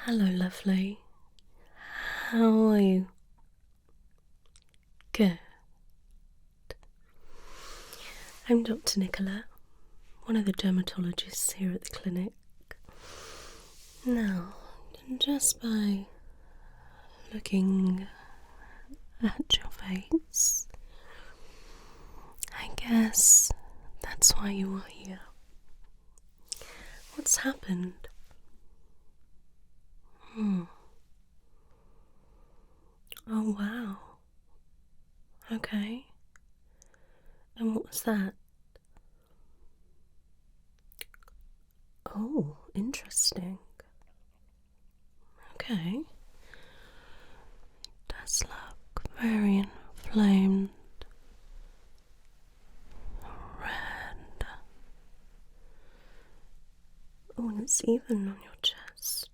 Hello, lovely. How are you? Good. I'm Dr. Nicola, one of the dermatologists here at the clinic. Now, just by looking at your face, I guess that's why you are here. What's happened? Oh, wow. Okay. And what was that? Oh, interesting. Okay. It does look very inflamed. Red. Oh, and it's even on your chest.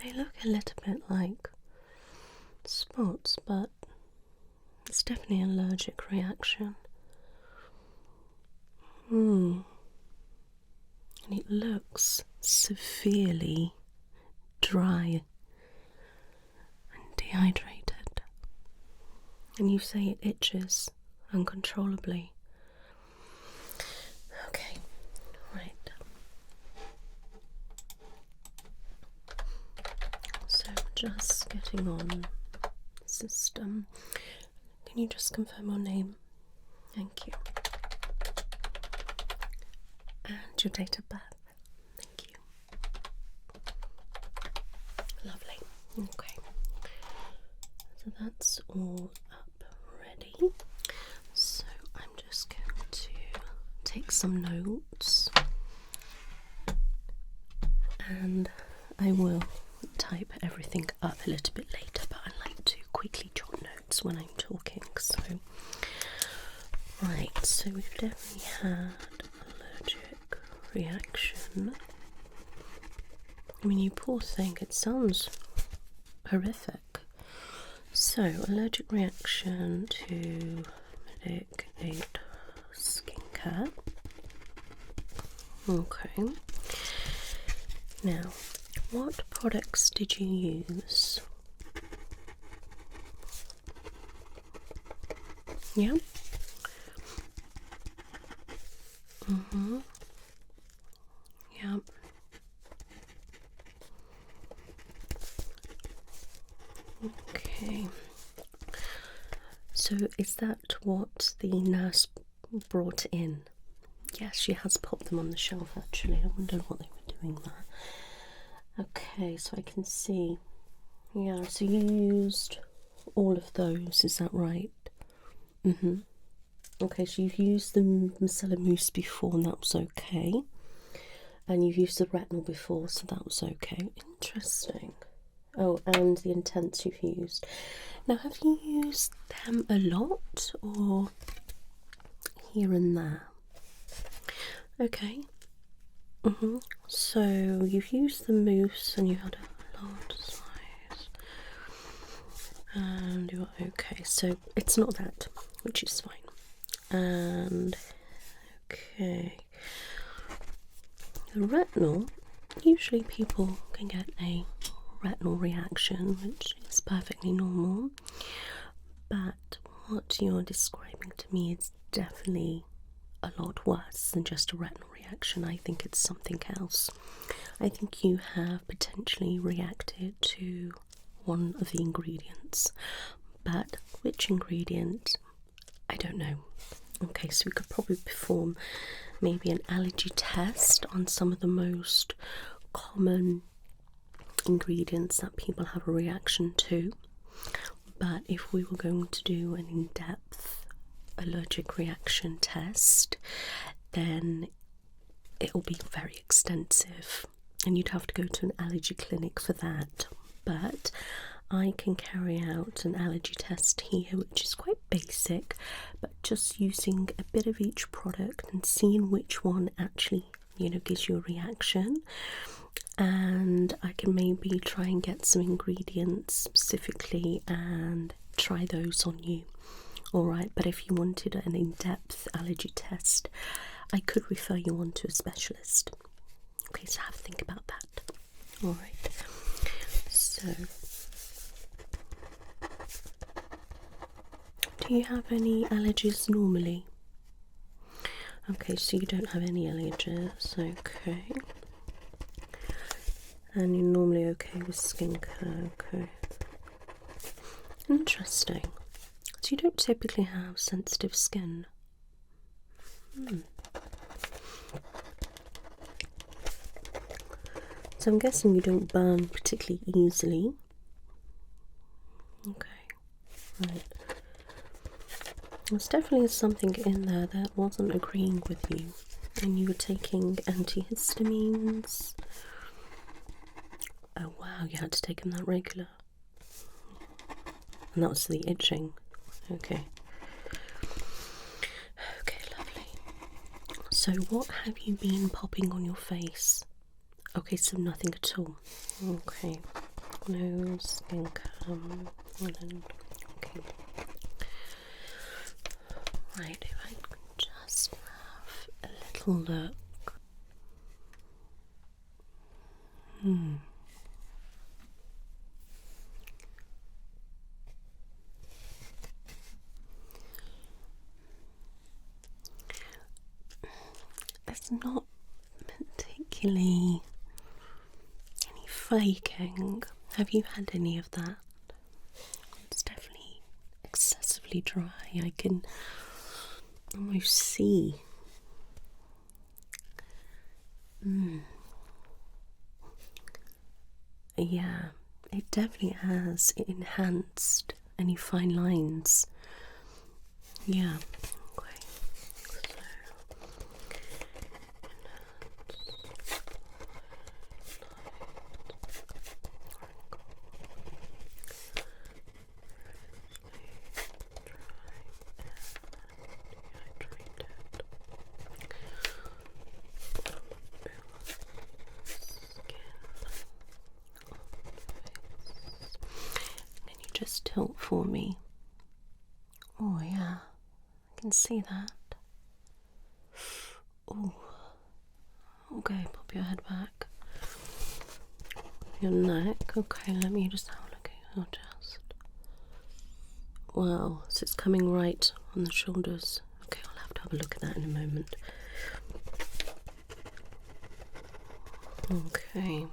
They look a little bit like spots, but it's definitely an allergic reaction. And it looks severely dry and dehydrated. And you say it itches uncontrollably. Okay, right. So just getting on the system. Can you just confirm your name? Thank you. And your date of birth. Thank you. Lovely. Okay. So that's all up ready. So I'm just going to take some notes. And I will type everything up a little bit later, but I like to quickly jot notes when I'm talking. So, right, so we've definitely had allergic reaction. I mean, you poor thing, it sounds horrific. So, allergic reaction to Medic 8 skincare. Okay. Now, what products did you use? Yeah. Yeah. Okay. So is that what the nurse brought in? Yes, she has popped them on the shelf actually. I wondered what they were doing there. Okay, so I can see. Yeah, so you used all of those, is that right? Okay, so you've used the micellar mousse before and that was okay. And you've used the retinol before, so that was okay. Interesting. Oh, and the Intense you've used. Now, have you used them a lot or here and there? Okay. So you've used the mousse and you had a large size. And you're okay. So it's not that, which is fine. And okay. The retinol, usually people can get a retinol reaction, which is perfectly normal, but what you're describing to me is definitely a lot worse than just a retinol reaction. I think it's something else. I think you have potentially reacted to one of the ingredients, but which ingredient, I don't know. Okay, so we could probably perform maybe an allergy test on some of the most common ingredients that people have a reaction to. But if we were going to do an in-depth allergic reaction test, then it will be very extensive and you'd have to go to an allergy clinic for that. But I can carry out an allergy test here, which is quite basic, but just using a bit of each product and seeing which one actually, gives you a reaction. And I can maybe try and get some ingredients specifically and try those on you. Alright, but if you wanted an in-depth allergy test, I could refer you on to a specialist. Okay, so have a think about that. Alright. So, do you have any allergies normally? Okay, so you don't have any allergies, okay. And you're normally okay with skincare, okay. Interesting. So you don't typically have sensitive skin? So I'm guessing you don't burn particularly easily. Okay, right. There's definitely something in there that wasn't agreeing with you, and you were taking antihistamines. Oh wow, you had to take them that regular. And that was the itching. Okay. Okay, lovely. So what have you been popping on your face? Okay, so nothing at all. Okay. No skin cam. Okay. Right, if I can just have a little look. There's not particularly any flaking. Have you had any of that? It's definitely excessively dry. I can almost see. Yeah, it definitely has enhanced any fine lines. Yeah. Okay. Can you just tilt for me? Oh yeah, I can see that. Oh, okay, pop your head back. Your neck. Okay, let me just have a look at your chest. Wow, so it's coming right on the shoulders. Okay, I'll have to have a look at that in a moment. Okay.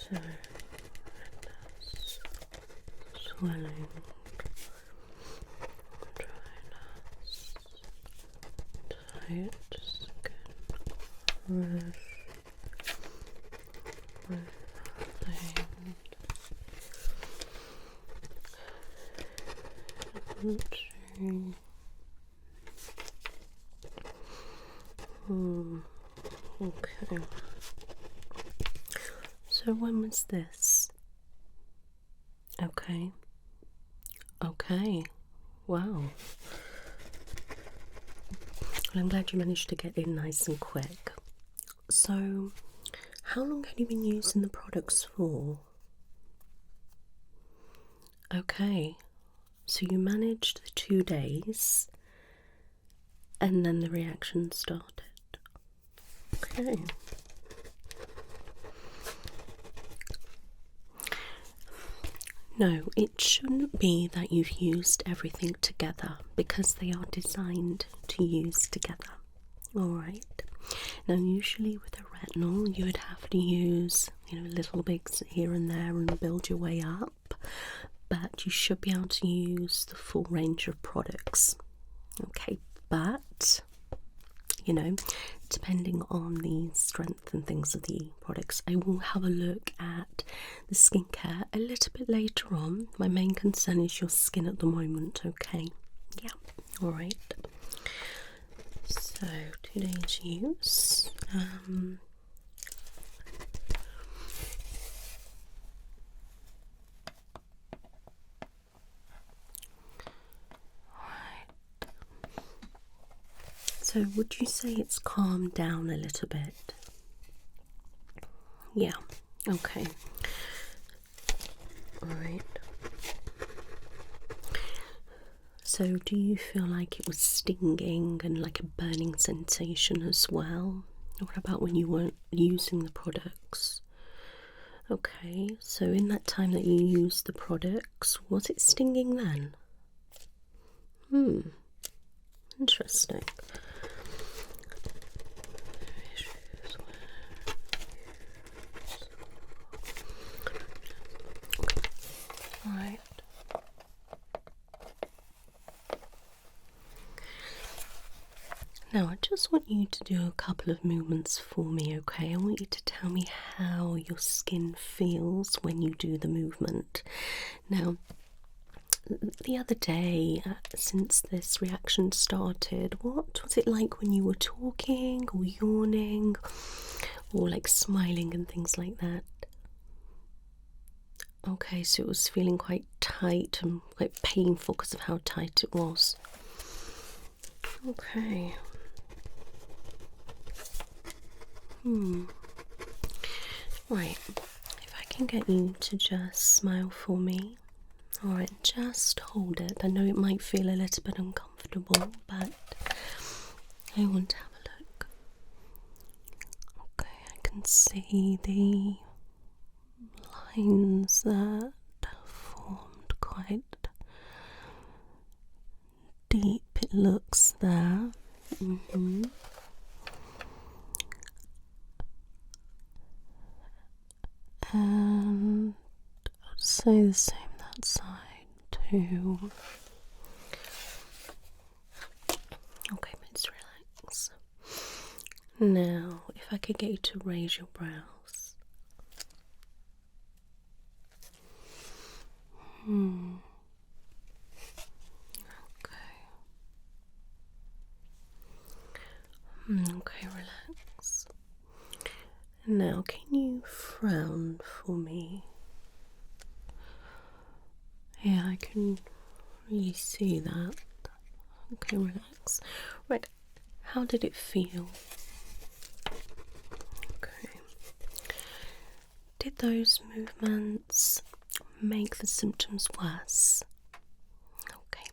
So, swelling, dryness, tight skin, rash, itching. Okay. So when was this? Okay. Okay. Wow. Well, I'm glad you managed to get in nice and quick. So, how long have you been using the products for? Okay. So you managed the 2 days and then the reaction started. Okay. No, it shouldn't be that you've used everything together because they are designed to use together. Alright. Now usually with a retinol you would have to use, little bits here and there and build your way up, but you should be able to use the full range of products. Okay, but depending on the strength and things of the products, I will have a look at the skincare a little bit later on. My main concern is your skin at the moment, okay? Yeah, alright. So, 2 days use. So would you say it's calmed down a little bit? Yeah, okay. Alright. So do you feel like it was stinging and like a burning sensation as well? What about when you weren't using the products? Okay, so in that time that you used the products, was it stinging then? Interesting. Right. Now I just want you to do a couple of movements for me, okay? I want you to tell me how your skin feels when you do the movement. Now, the other day, since this reaction started, what was it like when you were talking or yawning or like smiling and things like that? Okay, so it was feeling quite tight and quite painful because of how tight it was. Okay. Right, if I can get you to just smile for me. Alright, just hold it. I know it might feel a little bit uncomfortable, but I want to have a look. Okay, I can see the lines that formed quite deep, it looks there. And I'd say the same that side too. Okay, let's relax. Now, if I could get you to raise your brows. Okay, relax. Now, can you frown for me? Yeah, I can really see that. Okay, relax. Right, how did it feel? Okay. Did those movements make the symptoms worse? Okay.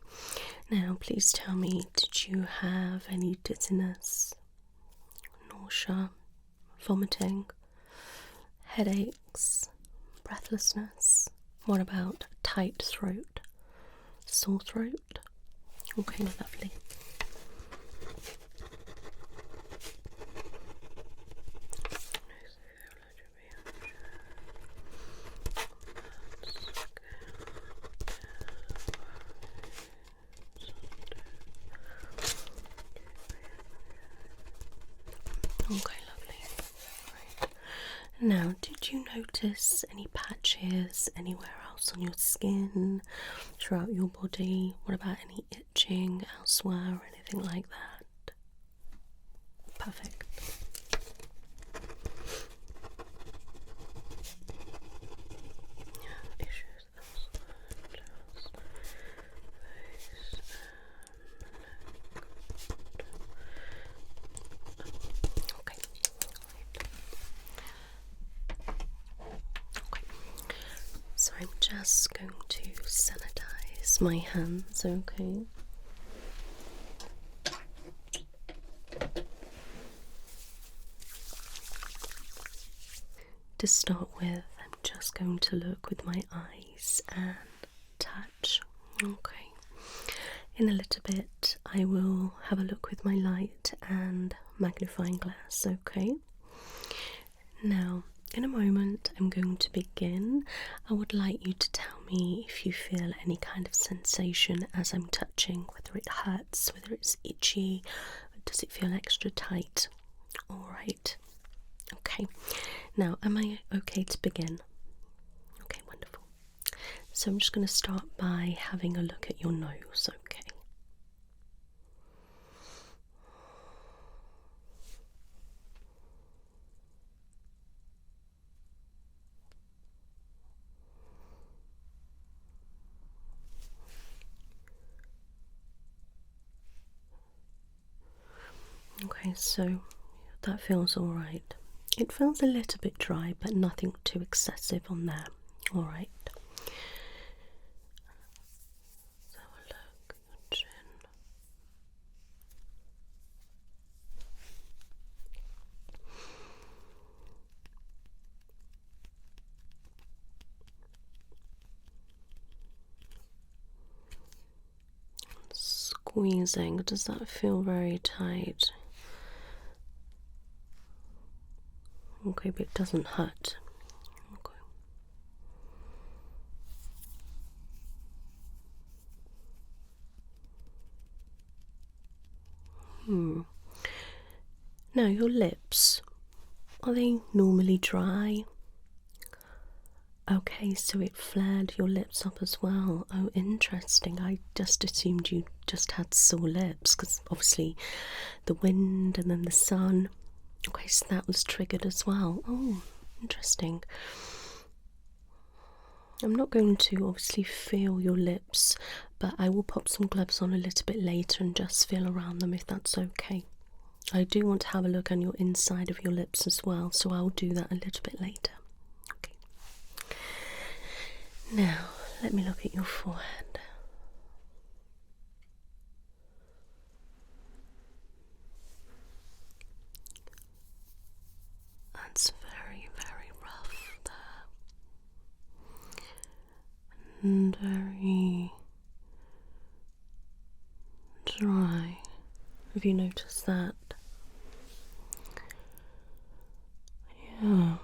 Now, please tell me, did you have any dizziness, nausea, vomiting, headaches, breathlessness? What about tight throat, sore throat? Okay, lovely. Okay, lovely. Right. Now, did you notice any patches anywhere else on your skin, throughout your body? What about any itching elsewhere or anything like that? Perfect. Issues elsewhere, just face and okay. Okay. So I'm just going to sanitize my hands, okay? To start with, I'm just going to look with my eyes and touch. Okay. In a little bit, I will have a look with my light and magnifying glass, okay? Now, in a moment, I'm going to begin. I would like you to tell me if you feel any kind of sensation as I'm touching, whether it hurts, whether it's itchy, does it feel extra tight? Alright. Okay, now am I okay to begin? Okay, wonderful. So I'm just going to start by having a look at your nose, okay? Okay, so that feels alright. It feels a little bit dry, but nothing too excessive on there. Alright. Let's have a look at your chin. squeezing. Does that feel very tight? Okay, but it doesn't hurt. Okay. Now, your lips, are they normally dry? Okay, so it flared your lips up as well. Oh, interesting. I just assumed you just had sore lips because obviously the wind and then the sun. Okay, so that was triggered as well. Oh, interesting. I'm not going to obviously feel your lips, but I will pop some gloves on a little bit later and just feel around them if that's okay. I do want to have a look on your inside of your lips as well, so I'll do that a little bit later. Okay. Now, let me look at your forehead. That's very, very rough there. And very dry. Have you noticed that? Yeah.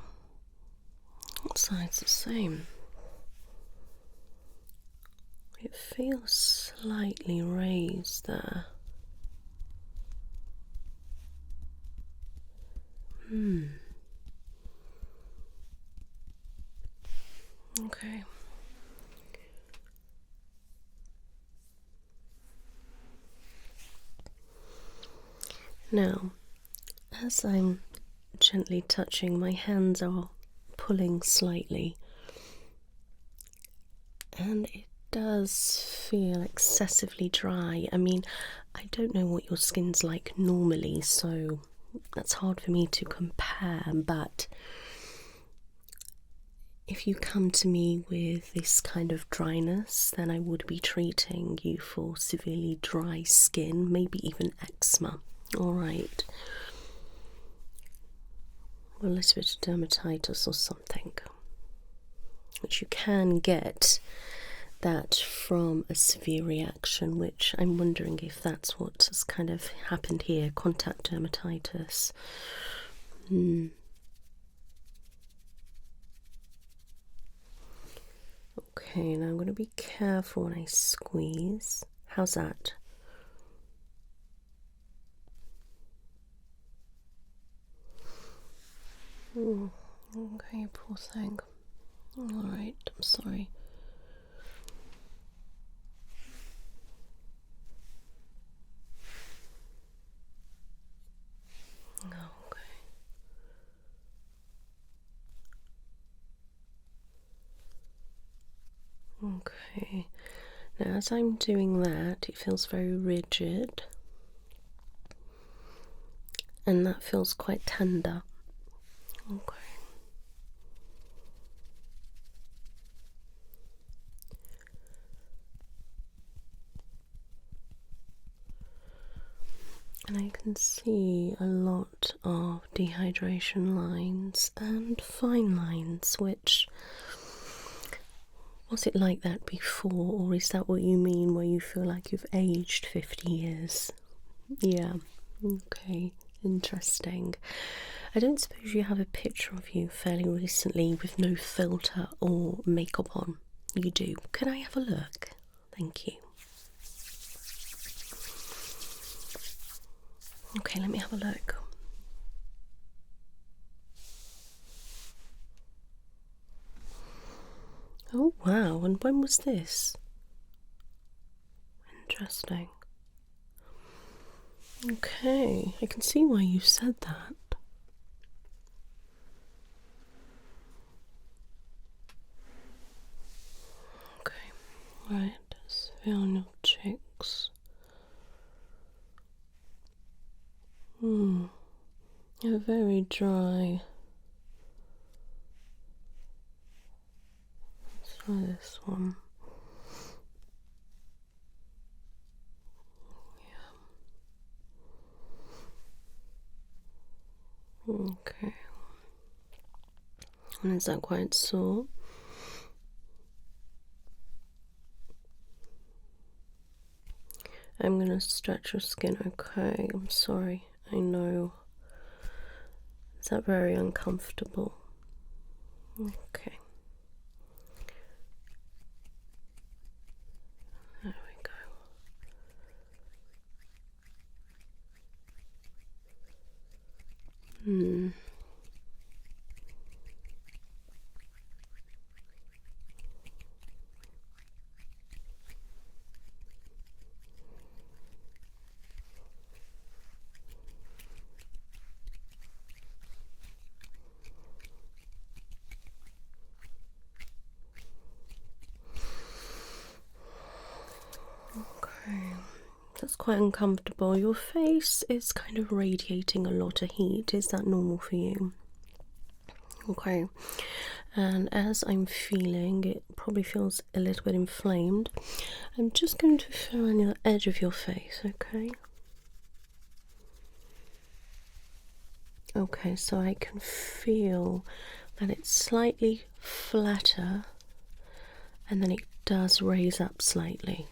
What side's the same? It feels slightly raised there. Okay. Now, as I'm gently touching, my hands are pulling slightly, and it does feel excessively dry. I mean, I don't know what your skin's like normally, so that's hard for me to compare, but if you come to me with this kind of dryness, then I would be treating you for severely dry skin, maybe even eczema. Alright. Or a little bit of dermatitis or something. Which you can get that from a severe reaction, which I'm wondering if that's what has kind of happened here, contact dermatitis. Okay, now I'm going to be careful when I squeeze. How's that? Okay, poor thing. Alright, I'm sorry. Okay, now as I'm doing that, it feels very rigid, and that feels quite tender. Okay. And I can see a lot of dehydration lines and fine lines, which, was it like that before, or is that what you mean where you feel like you've aged 50 years? Yeah, okay, interesting. I don't suppose you have a picture of you fairly recently with no filter or makeup on? You do. Can I have a look? Thank you. Okay, let me have a look. Oh wow, and when was this? Interesting. Okay, I can see why you said that. Okay, right, let's feel on your cheeks. They're very dry. Let's try this one. Yeah. Okay. And is that quite sore? I'm gonna stretch your skin, okay? I'm sorry, I know. Is that very uncomfortable? Okay. There we go. Okay, that's quite uncomfortable. Your face is kind of radiating a lot of heat. Is that normal for you? Okay, and as I'm feeling, it probably feels a little bit inflamed. I'm just going to feel on the edge of your face, okay? Okay, so I can feel that it's slightly flatter and then it does raise up slightly.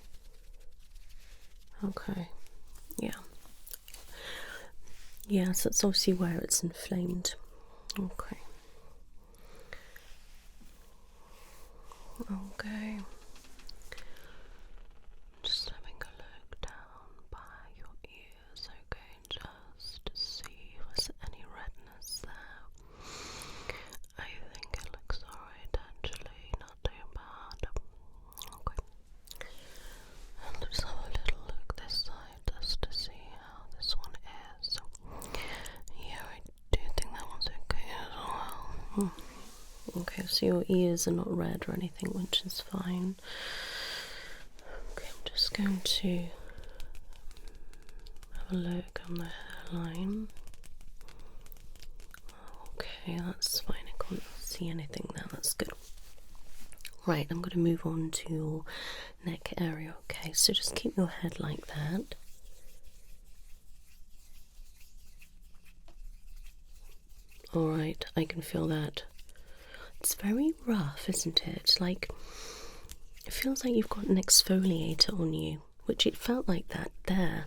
Okay, yeah. Yes, that's obviously where it's inflamed. Okay. Okay. Just having a look down by your ears, okay, just to see if there's any redness there. I think it looks alright actually, not too bad. Okay. And let's have a little look this side just to see how this one is. Yeah, I do think that one's okay as well. Okay, so your ears are not red or anything, which is fine. Okay, I'm just going to have a look on the hairline. Okay, that's fine. I can't see anything now. That's good. Right, I'm going to move on to your neck area. Okay, so just keep your head like that. Alright, I can feel that. It's very rough, isn't it? Like, it feels like you've got an exfoliator on you, which it felt like that there.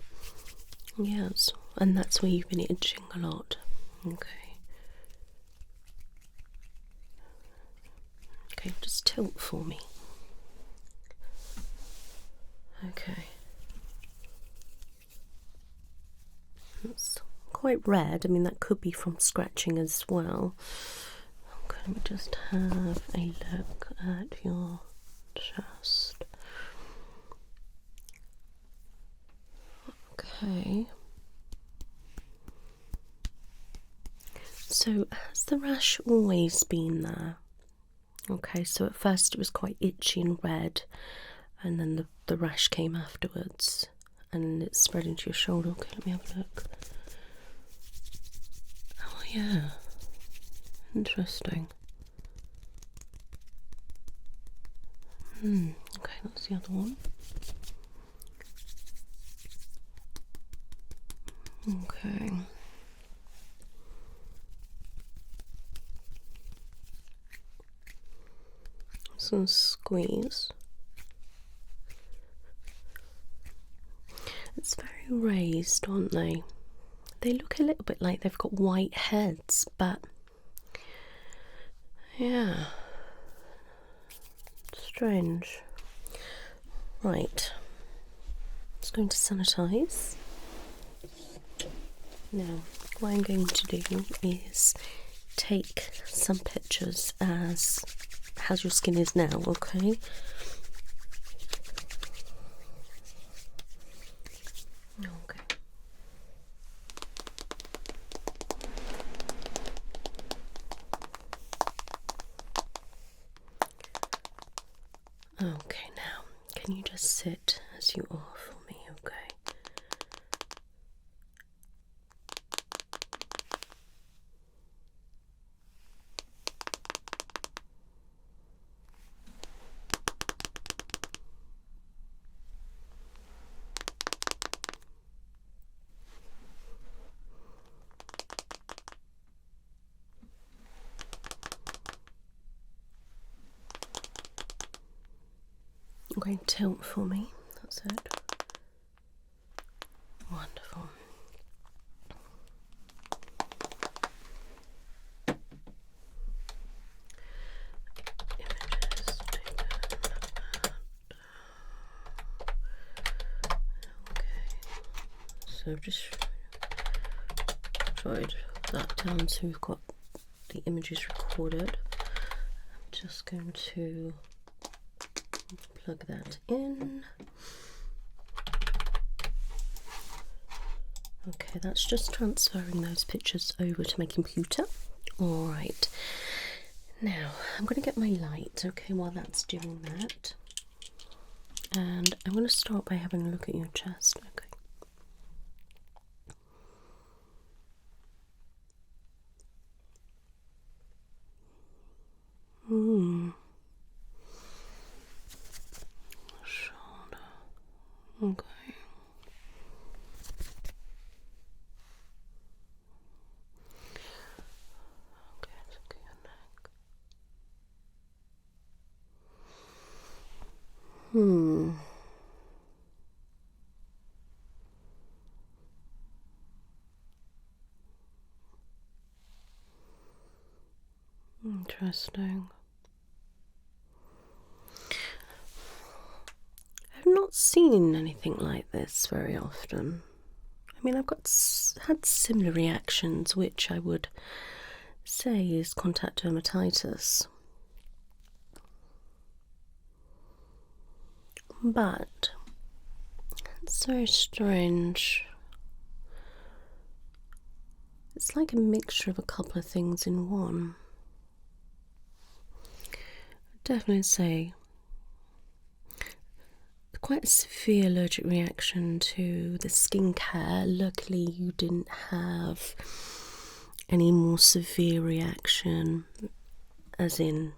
Yes, and that's where you've been itching a lot. Okay. Okay, just tilt for me. Okay. It's quite red. I mean, that could be from scratching as well. Okay, let me just have a look at your chest. Okay. So, has the rash always been there? Okay, so at first it was quite itchy and red, and then the rash came afterwards, and it spread into your shoulder. Okay, let me have a look. Oh, yeah. Interesting. Okay, that's the other one. Okay. Some squeeze. It's very raised, aren't they? They look a little bit like they've got white heads, but yeah, strange. Right, just going to sanitize. Now, what I'm going to do is take some pictures as your skin is now, okay? Okay. Okay, now, can you just sit as you are for me, okay? Okay, tilt for me, that's it. So I've just tried that down so we've got the images recorded. I'm just going to plug that in. Okay, that's just transferring those pictures over to my computer. All right, now I'm going to get my light, okay, while that's doing that. And I'm going to start by having a look at your chest, okay. Shoulder. Okay. Okay, let's look at your neck. Interesting. I've not seen anything like this very often. I mean, I've had similar reactions, which I would say is contact dermatitis. But it's very strange. It's like a mixture of a couple of things in one. I'd definitely say quite a severe allergic reaction to the skincare. Luckily, you didn't have any more severe reaction, as in,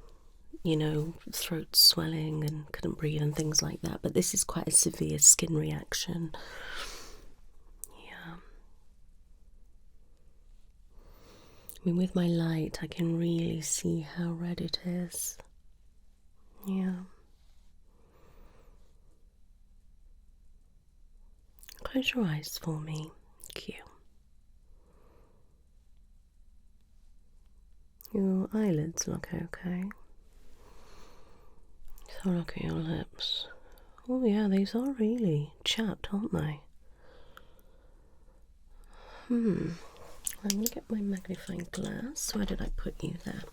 you know, throat swelling and couldn't breathe and things like that. But this is quite a severe skin reaction. Yeah. I mean, with my light, I can really see how red it is. Yeah. Close your eyes for me. Thank you. Your eyelids look okay. So look at your lips. Oh yeah, these are really chapped, aren't they? I'm going to get my magnifying glass. Where did I put you there?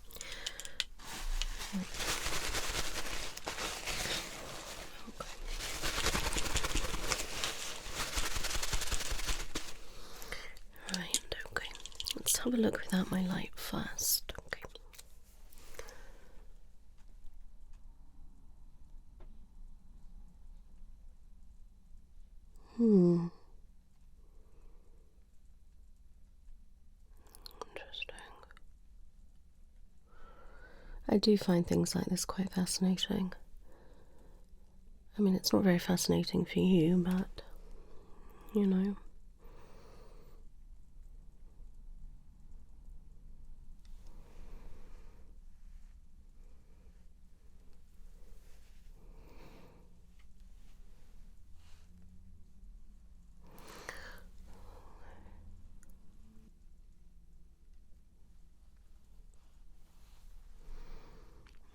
Right, okay. Let's have a look without my light first. Okay. Interesting. I do find things like this quite fascinating. I mean, it's not very fascinating for you, but, you know.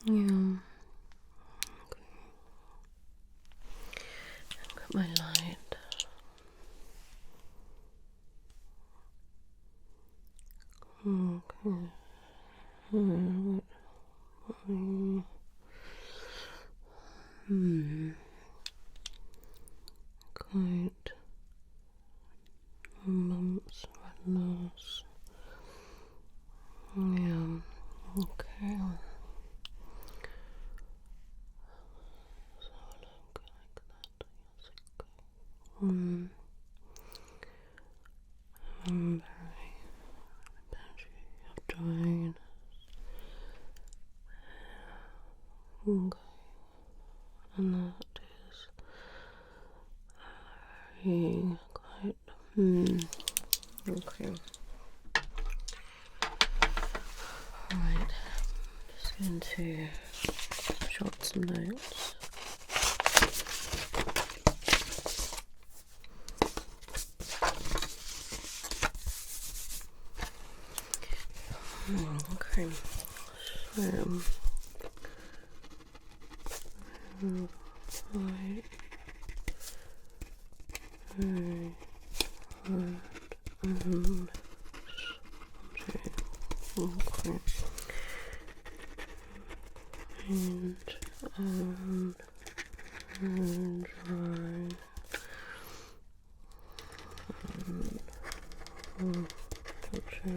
Yeah. Okay. I've got my light. Okay. Quite mumps, redness. Yeah. Okay. So look like that. Yes, okay. Very patchy abdomen. Okay. And that is very quite okay. Alright. Just going to jot some notes. Okay, so right, Okay. And dry. Okay.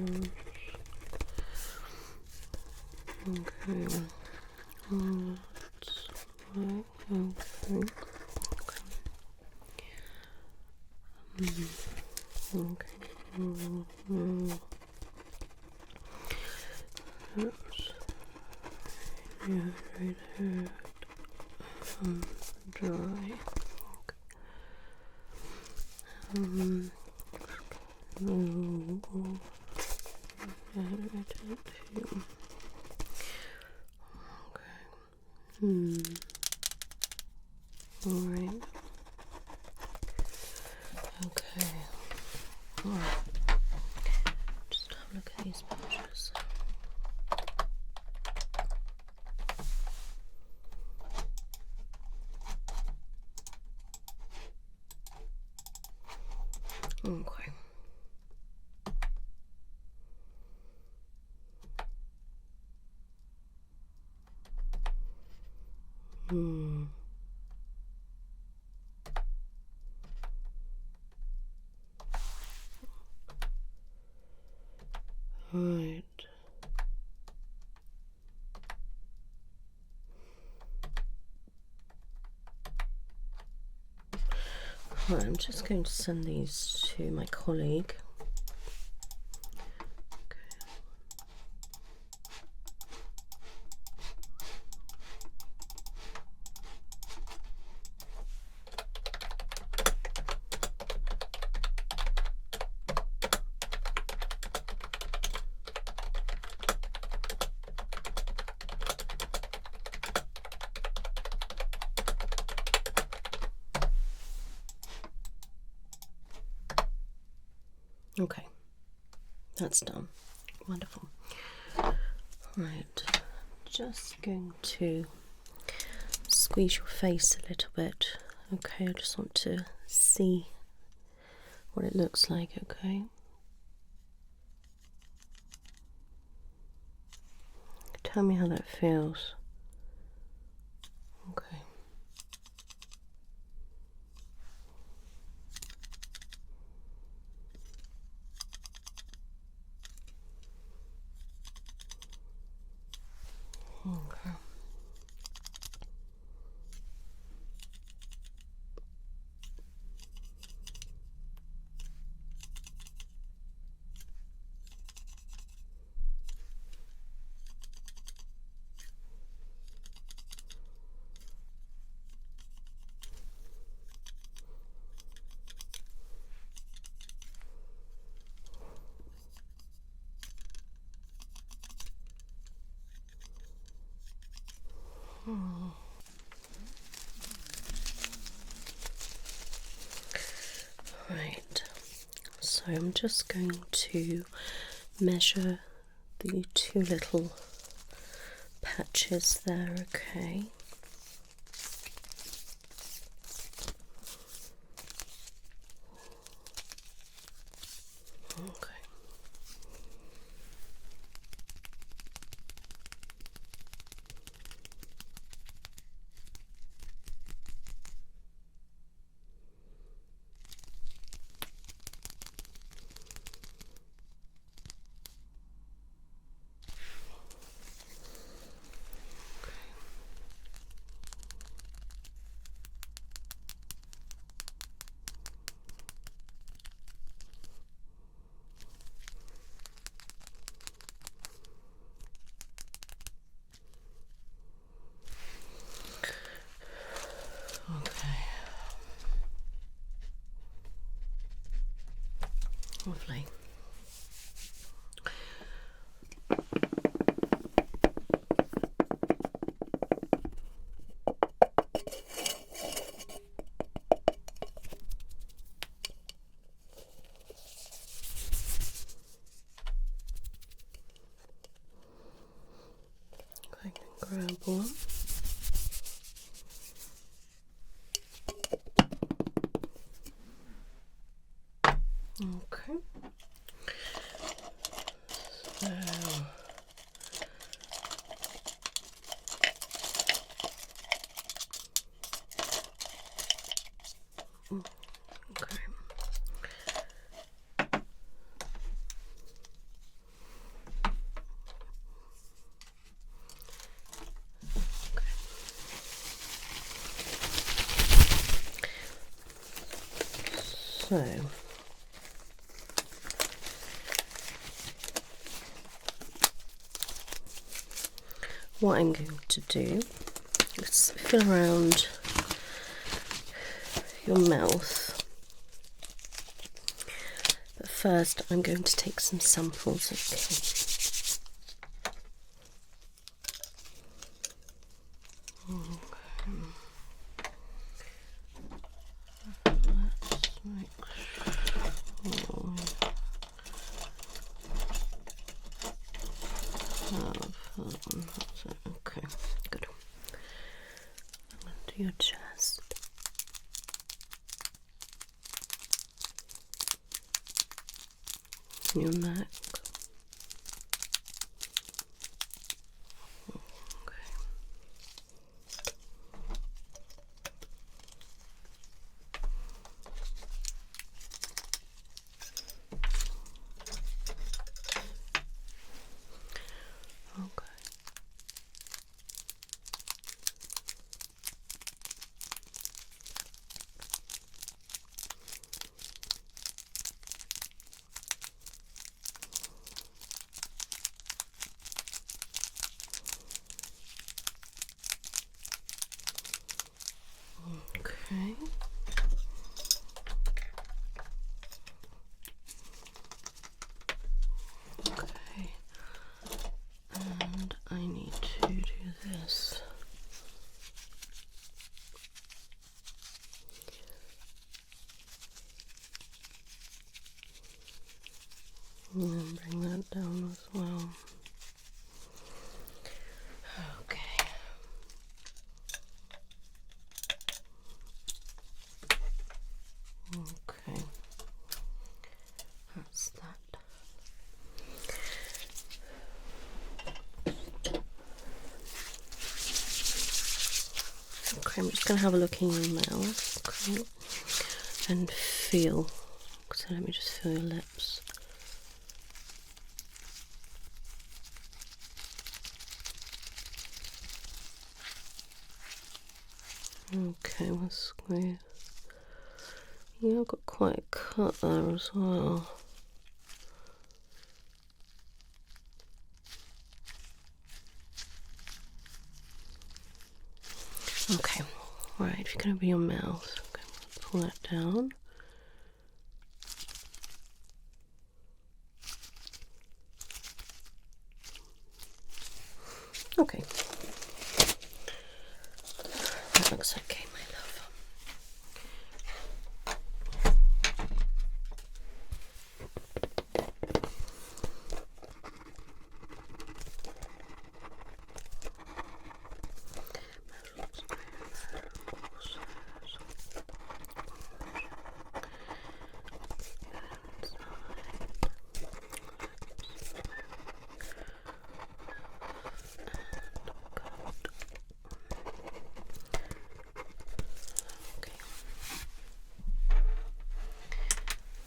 Dry. Alright. Okay. Alright. Just have a look at these pictures. Okay. Right. Right, I'm just going to send these to my colleague. Okay, that's done. Wonderful. Right, just going to squeeze your face a little bit. Okay, I just want to see what it looks like. Okay. Tell me how that feels. Okay. Okay. Right, so I'm just going to measure the two little patches there, okay? Okay. Lovely. I can grab one. Okay. So what I'm going to do is fill around your mouth, but first I'm going to take some samples. Okay, good. I'm going to do your chest. Your neck. Okay. Okay. And I need to do this. And bring that down as well. Okay. Okay. That's that. Okay, I'm just going to have a look in your mouth. Okay. And feel. So let me just feel your lips. Okay, we'll squeeze. Yeah, I've got quite a cut there as well. Okay, right, if you're going to be your mouth, okay, pull that down. Okay, that looks okay, my love.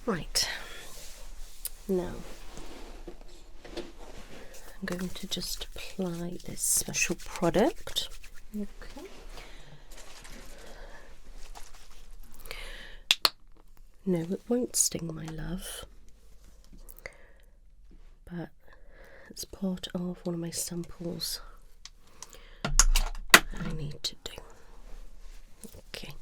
Right, now I'm going to just apply this special product. Okay. No, it won't sting, my love, but it's part of one of my samples I need to do. Okay.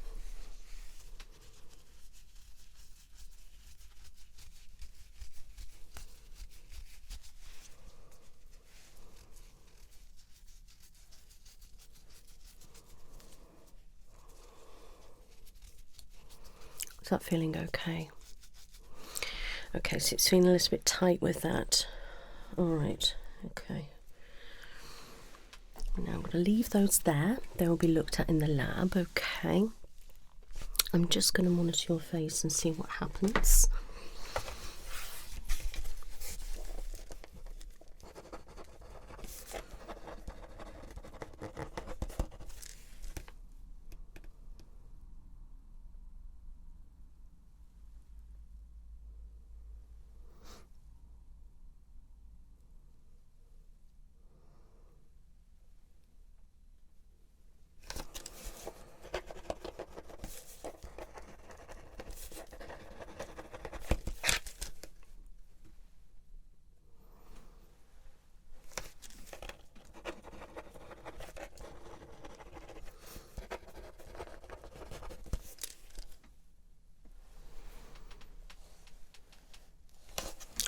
Is that feeling okay? Okay, so it's feeling a little bit tight with that. Alright, okay. Now I'm going to leave those there. They will be looked at in the lab, okay? I'm just going to monitor your face and see what happens.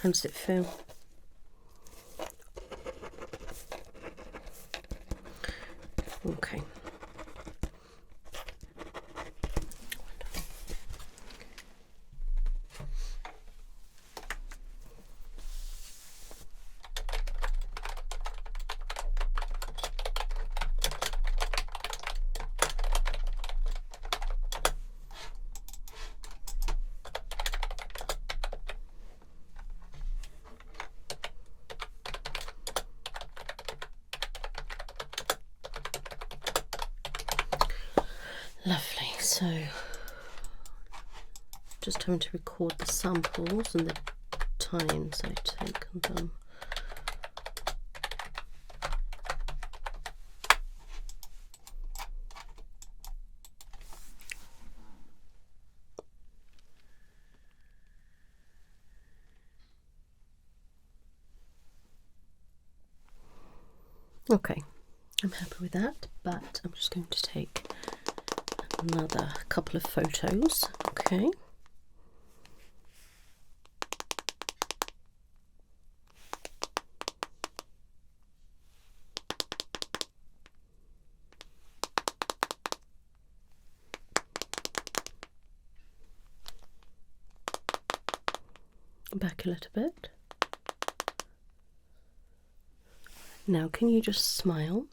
How does it feel? Okay. Lovely. So just having to record the samples and the times I take on them. Okay, I'm happy with that, but I'm just going to take another couple of photos. Okay. Back a little bit. Now, can you just smile?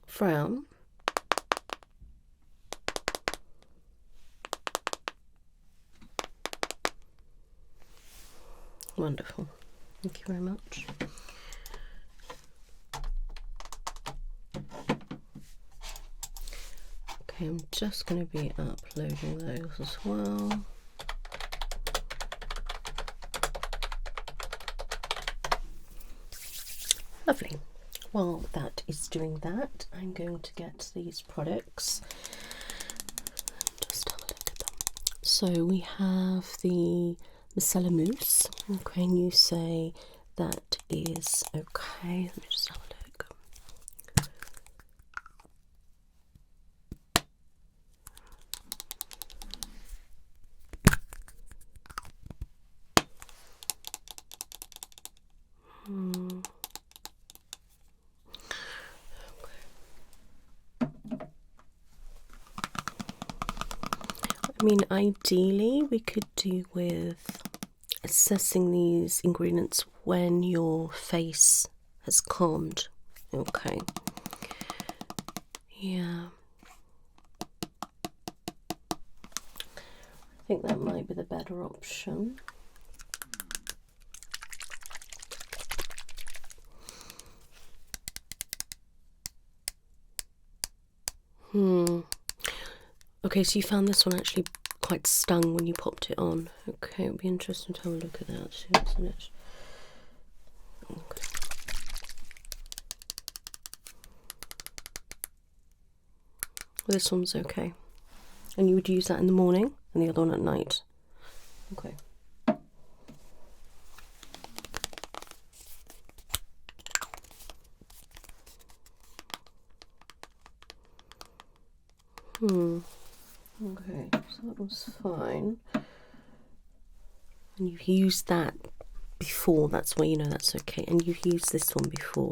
Frown. Wonderful. Thank you very much. Okay, I'm just going to be uploading those as well. Lovely. While that is doing that, I'm going to get these products. Just have a look at them. So we have the micellar mousse. Okay, and you say that is okay. Let me just have a look. I mean, ideally we could do with assessing these ingredients when your face has calmed. Okay. Yeah. I think that might be the better option. Okay, so you found this one actually quite stung when you popped it on. Okay, it'll be interesting to have a look at that, see what's in it. Okay. This one's okay. And you would use that in the morning and the other one at night. Okay. Okay, so that was fine. And you've used that before, that's why you know that's okay. And you've used this one before.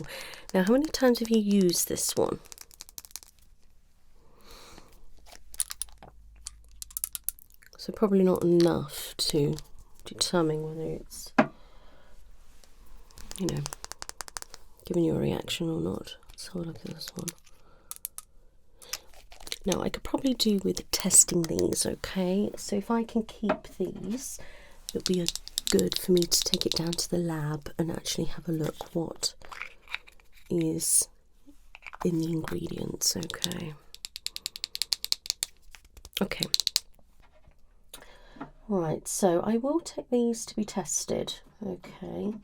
Now, how many times have you used this one? So probably not enough to determine whether it's, you know, giving you a reaction or not. Let's have a look at this one. Now, I could probably do with testing these, okay? So if I can keep these, it'll be good for me to take it down to the lab and actually have a look what is in the ingredients, okay? Okay. Right, so I will take these to be tested, okay?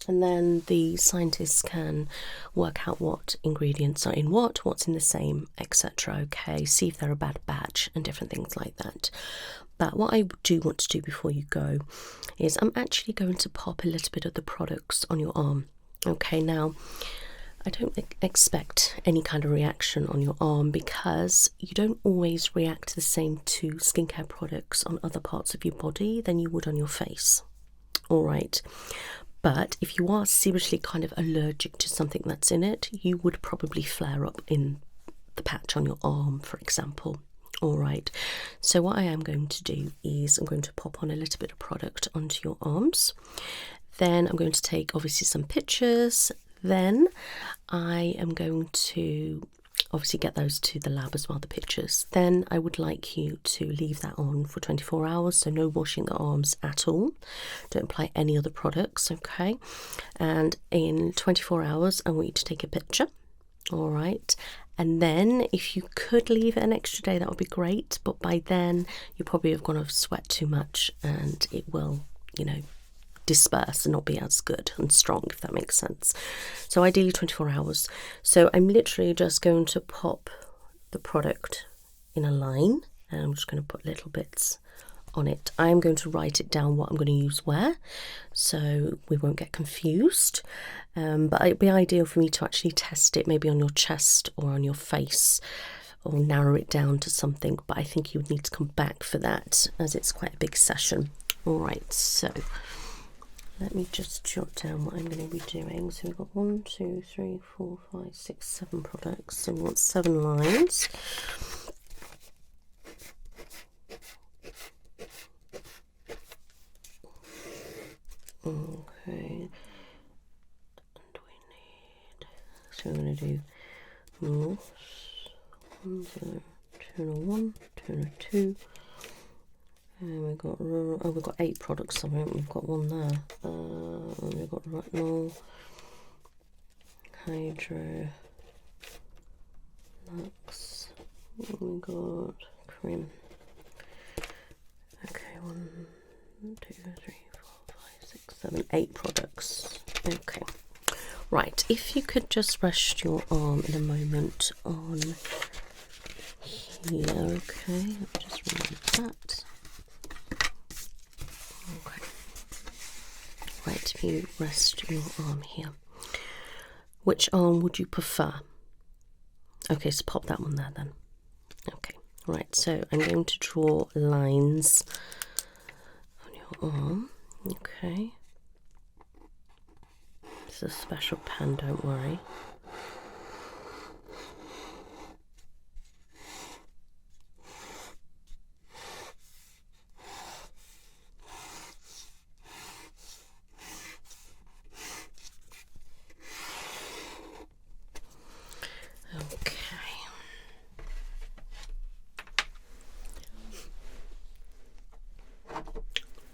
And then the scientists can work out what ingredients are in what's in the same, etc. Okay, see if they're a bad batch and different things like that. But what I do want to do before you go is I'm actually going to pop a little bit of the products on your arm. Okay, now I don't expect any kind of reaction on your arm because you don't always react the same to skincare products on other parts of your body than you would on your face. All right. But if you are seriously kind of allergic to something that's in it, you would probably flare up in the patch on your arm, for example. All right. So what I am going to do is I'm going to pop on a little bit of product onto your arms. Then I'm going to take obviously some pictures. Then I am going to obviously get those to the lab as well, the pictures. Then I would like you to leave that on for 24 hours, so no washing the arms at all. Don't apply any other products, okay? And in 24 hours, I want you to take a picture, all right? And then if you could leave it an extra day, that would be great. But by then, you probably have gone off sweat too much and it will, you know, disperse and not be as good and strong, if that makes sense. So ideally 24 hours. So I'm literally just going to pop the product in a line and I'm just going to put little bits on it. I'm going to write it down what I'm going to use where, so we won't get confused. But it'd be ideal for me to actually test it maybe on your chest or on your face, or narrow it down to something, but I think you would need to come back for that as it's quite a big session. All right, so let me just jot down what I'm going to be doing. So we've got 1, 2, 3, 4, 5, 6, 7 products. So we want 7 lines. Okay. And we need, so we're going to do moss, 1, 0, tuner 1, tuner 2. And we've got, oh, we've got 8 products, so we've got one there. We've got Rattling, Hydro, Lux, we've got Cream. Okay, 1, 2, 3, 4, 5, 6, 7, 8 products. Okay, right, if you could just rest your arm in a moment on here, okay, let me just remove that. Okay. Right, if you rest your arm here. Which arm would you prefer? Okay, so pop that one there then. Okay, right, so I'm going to draw lines on your arm. Okay. It's a special pen, don't worry.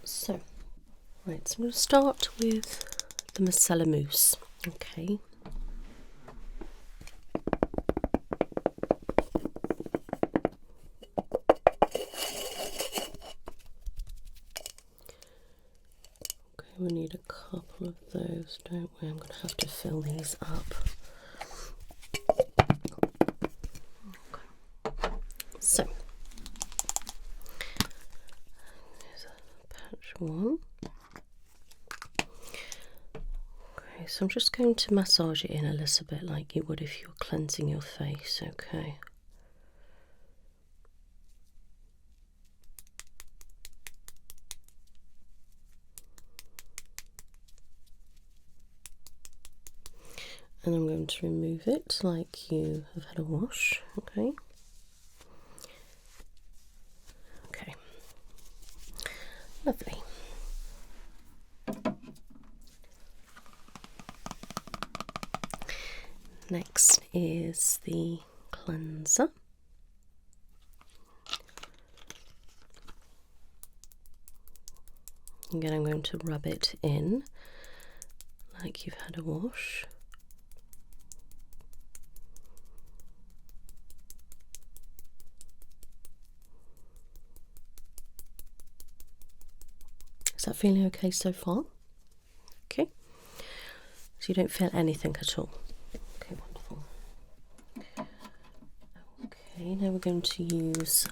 So, right, so I'm going to start with the micellar mousse, okay. Okay, we need a couple of those, don't we? I'm going to have to fill these up. Okay. So, there's a patch one. Okay, so I'm just going to massage it in a little bit like you would if you were cleansing your face, okay. And I'm going to remove it like you have had a wash, okay. Okay, lovely. Next is the cleanser. Again, I'm going to rub it in like you've had a wash. Is that feeling okay so far? Okay. So you don't feel anything at all. Okay, wonderful. Okay, now we're going to use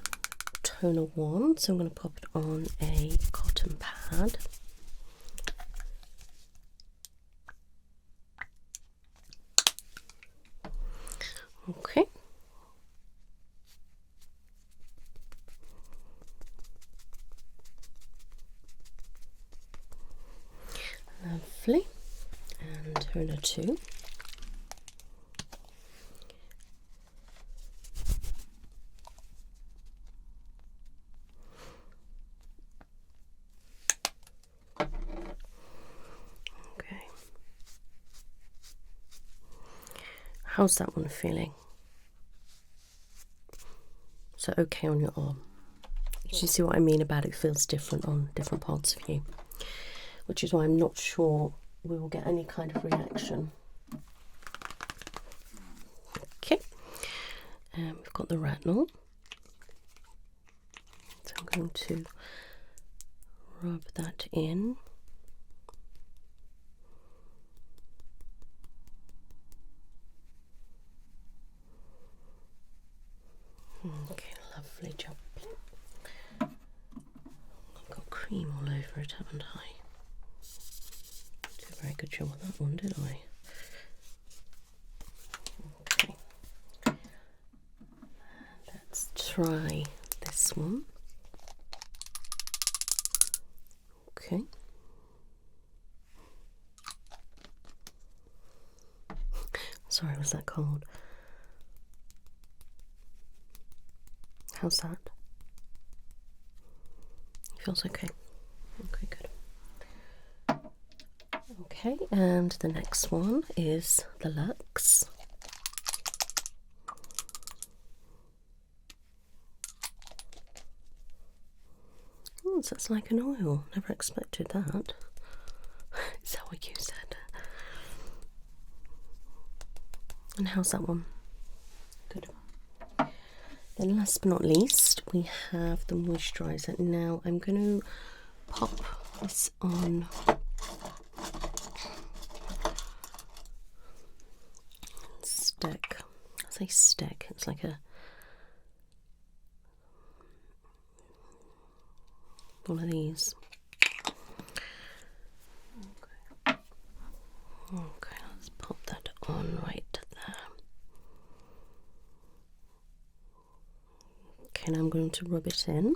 toner 1. So I'm going to pop it on a cotton pad. Okay. Lovely. And turn a 2. Okay. How's that one feeling? So okay on your arm? Do you see what I mean about it feels different on different parts of you? Which is why I'm not sure we will get any kind of reaction. Okay, and we've got the Rattling. So I'm going to rub that in. Okay, lovely job. I've got cream all over it, haven't I? Did a very good job on that one, did I? Okay. Let's try this one. Okay. Sorry, was that cold? How's that? Feels okay. Okay, good. Okay, and the next one is the Lux. Oh, so it's like an oil. Never expected that. Is that what you said? And how's that one? Good. Then last but not least, we have the moisturiser. Now I'm going to pop this on stick. I say stick, it's like a one of these. Okay, let's pop that on right there. Okay, now I'm going to rub it in.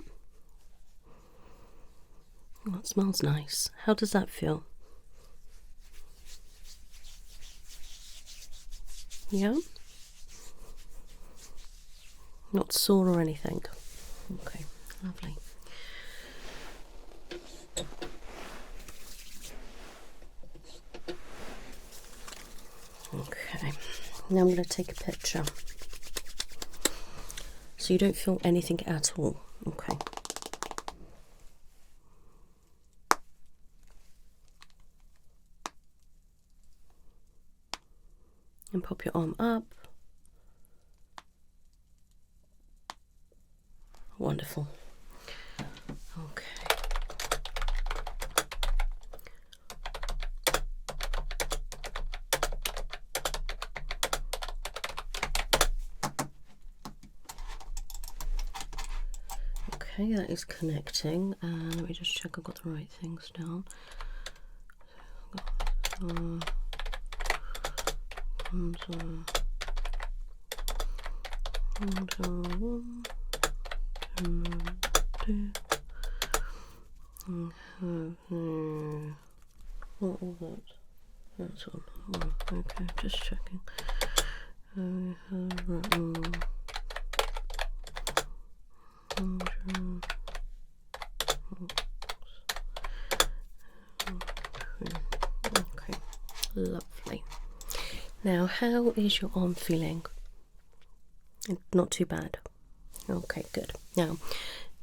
Oh, it smells nice. How does that feel? Yeah? Not sore or anything? Okay, lovely. Okay, now I'm going to take a picture so you don't feel anything at all. Okay. And pop your arm up. Wonderful. Okay. Okay, that is connecting. Let me just check I've got the right things down. What was that? That's on. Oh, okay, just checking. Okay, lovely. Now, how is your arm feeling? Not too bad. Okay, good. Now,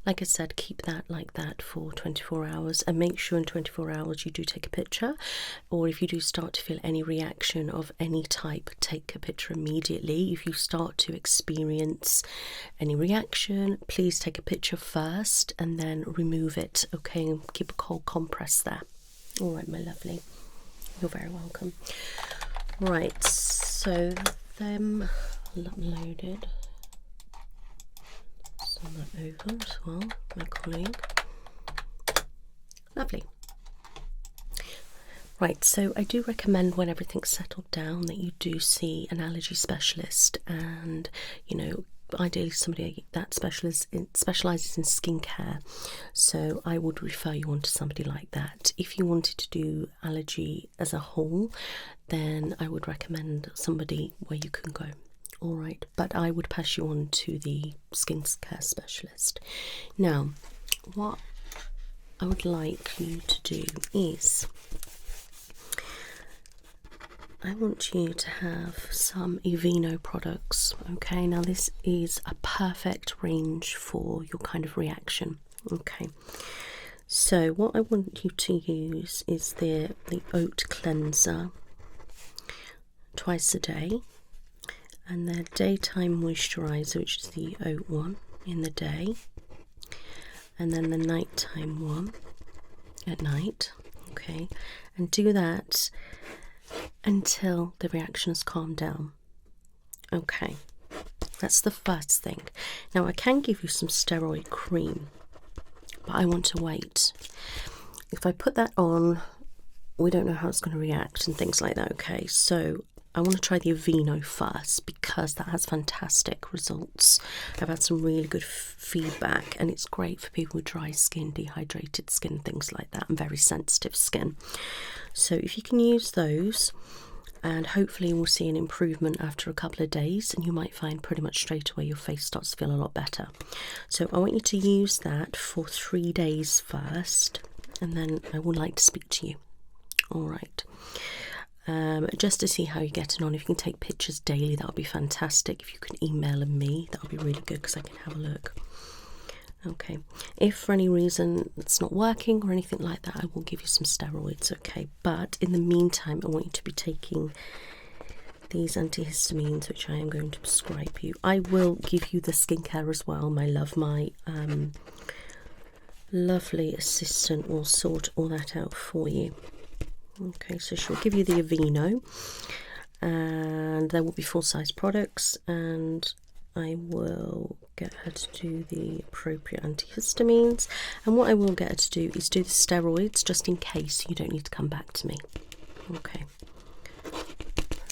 like I said, keep that like that for 24 hours and make sure in 24 hours you do take a picture, or if you do start to feel any reaction of any type, take a picture immediately. If you start to experience any reaction, please take a picture first and then remove it, okay, and keep a cold compress there. All right, my lovely, you're very welcome. Right, so them uploaded. Send that over as well, my colleague. Lovely. Right, so I do recommend when everything's settled down that you do see an allergy specialist, and ideally somebody that specialises in skincare. So I would refer you on to somebody like that. If you wanted to do allergy as a whole, then I would recommend somebody where you can go. All right, but I would pass you on to the skincare specialist. Now, what I would like you to do is I want you to have some Aveeno products. Okay, now this is a perfect range for your kind of reaction. Okay, so what I want you to use is the oat cleanser twice a day, and the daytime moisturizer, which is the oat one in the day, and then the nighttime one at night. Okay, and do that until the reaction has calmed down. Okay, that's the first thing. Now I can give you some steroid cream, but I want to wait. If I put that on, we don't know how it's going to react and things like that. Okay, so I want to try the Aveeno first because that has fantastic results. I've had some really good feedback, and it's great for people with dry skin, dehydrated skin, things like that, and very sensitive skin. So if you can use those, and hopefully we'll see an improvement after a couple of days, and you might find pretty much straight away your face starts to feel a lot better. So I want you to use that for 3 days first, and then I would like to speak to you. All right. Just to see how you're getting on. If you can take pictures daily, that would be fantastic. If you can email me, that would be really good because I can have a look. Okay, if for any reason it's not working or anything like that, I will give you some steroids. Okay, but in the meantime, I want you to be taking these antihistamines, which I am going to prescribe you. I will give you the skincare as well, my love. My lovely assistant will sort all that out for you. Okay, so she'll give you the Aveeno, and there will be full-size products, and I will get her to do the appropriate antihistamines, and what I will get her to do is do the steroids just in case you don't need to come back to me. Okay,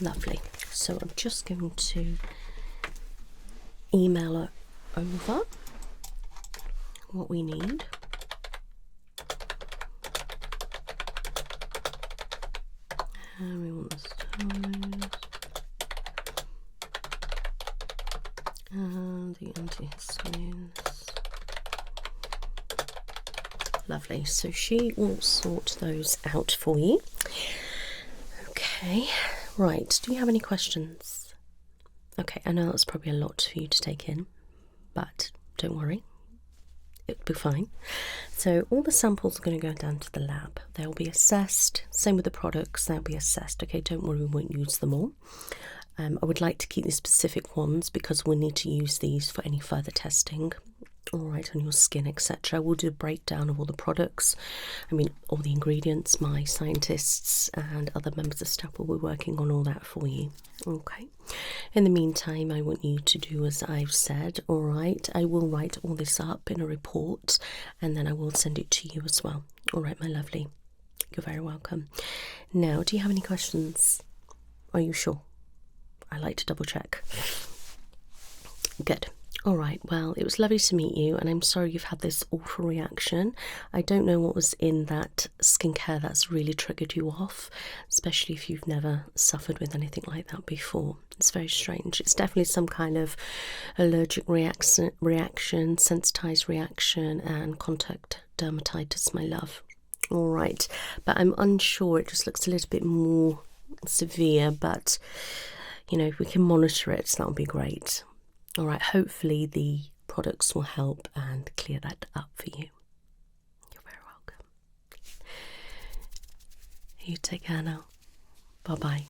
lovely. So I'm just going to email her over what we need. And we want the steroids and the antihistamines. Lovely. So she will sort those out for you. Okay. Right. Do you have any questions? Okay. I know that's probably a lot for you to take in, but don't worry. It'll be fine. So all the samples are going to go down to the lab. They'll be assessed. Same with the products, they'll be assessed. Okay, don't worry, we won't use them all. I would like to keep the specific ones because we'll need to use these for any further testing. All right, on your skin, etc. We'll do a breakdown of all the products. I mean, all the ingredients. My scientists and other members of staff will be working on all that for you. Okay. In the meantime, I want you to do as I've said. All right. I will write all this up in a report, and then I will send it to you as well. All right, my lovely. You're very welcome. Now, do you have any questions? Are you sure? I like to double check. Good. All right, well, it was lovely to meet you, and I'm sorry you've had this awful reaction. I don't know what was in that skincare that's really triggered you off, especially if you've never suffered with anything like that before. It's very strange. It's definitely some kind of allergic reaction, sensitized reaction, and contact dermatitis, my love. All right, but I'm unsure. It just looks a little bit more severe, but, you know, if we can monitor it, that would be great. All right, hopefully the products will help and clear that up for you. You're very welcome. You take care now. Bye-bye.